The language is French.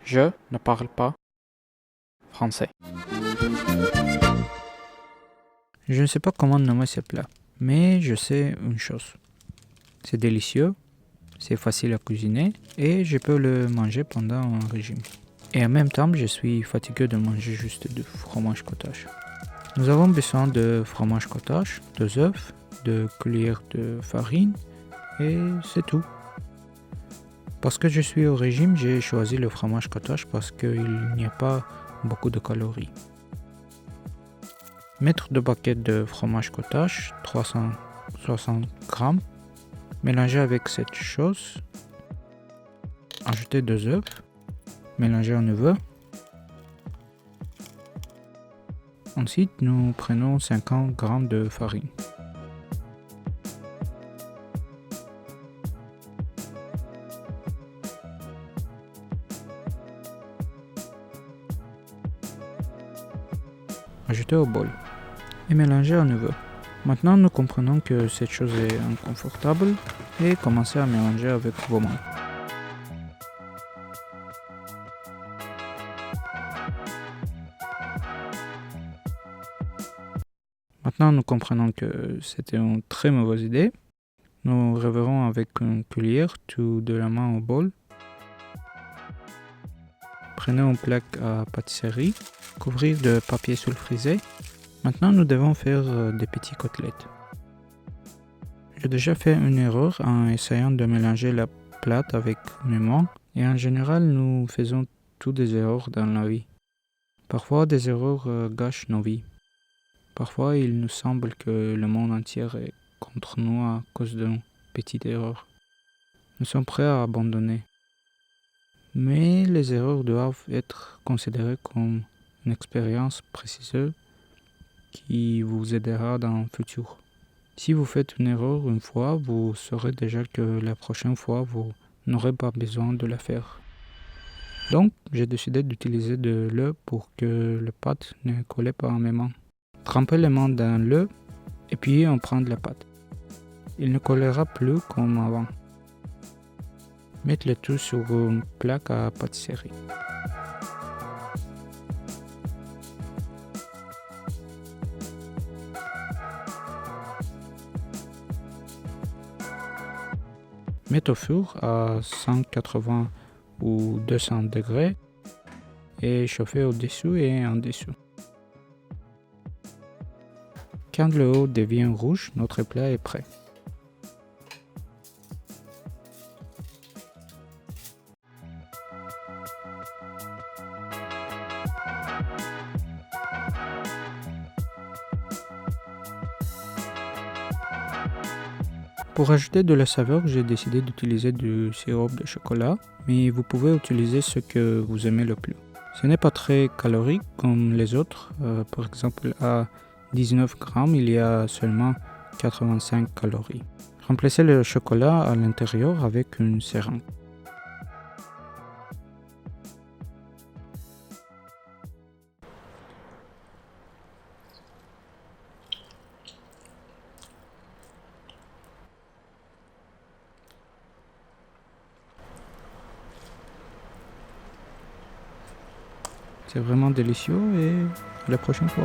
Je ne parle pas français. Je ne sais pas comment nommer ce plat, mais je sais une chose. C'est délicieux, c'est facile à cuisiner et je peux le manger pendant un régime. Et en même temps, je suis fatigué de manger juste du fromage cottage. Nous avons besoin de fromage cottage, 2 œufs, 2 cuillères de farine et c'est tout. Parce que je suis au régime, j'ai choisi le fromage cottage parce qu'il n'y a pas beaucoup de calories. Mettre 2 paquets de fromage cottage, 360 grammes. Mélanger avec cette chose. Ajouter 2 œufs. Mélanger à nouveau. Ensuite, nous prenons 50 grammes de farine. Ajouter au bol et mélanger à nouveau. Maintenant, nous comprenons que cette chose est inconfortable et commencez à mélanger avec vos mains. Maintenant, nous comprenons que c'était une très mauvaise idée. Nous reverrons avec une cuillère tout de la main au bol. Prenez une plaque à pâtisserie, couvrir de papier sulfurisé. Maintenant, nous devons faire des petites côtelettes. J'ai déjà fait une erreur en essayant de mélanger la pâte avec mes mains et en général, nous faisons toutes des erreurs dans la vie. Parfois, des erreurs gâchent nos vies. Parfois, il nous semble que le monde entier est contre nous à cause d'une petite erreur. Nous sommes prêts à abandonner. Mais les erreurs doivent être considérées comme une expérience précieuse qui vous aidera dans le futur. Si vous faites une erreur une fois, vous saurez déjà que la prochaine fois, vous n'aurez pas besoin de la faire. Donc, j'ai décidé d'utiliser de l'eau pour que la pâte ne colle pas à mes mains. Trempez les mains dans l'eau et puis on prend de la pâte. Il ne collera plus comme avant. Mettez le tout sur une plaque à pâtisserie. Mettez au four à 180 ou 200 degrés et chauffez au-dessus et en dessous. Quand le haut devient rouge, notre plat est prêt. Pour ajouter de la saveur, j'ai décidé d'utiliser du sirop de chocolat, mais vous pouvez utiliser ce que vous aimez le plus. Ce n'est pas très calorique comme les autres. Par exemple, à 19 grammes, il y a seulement 85 calories. Remplacez le chocolat à l'intérieur avec une seringue. C'est vraiment délicieux et à la prochaine fois.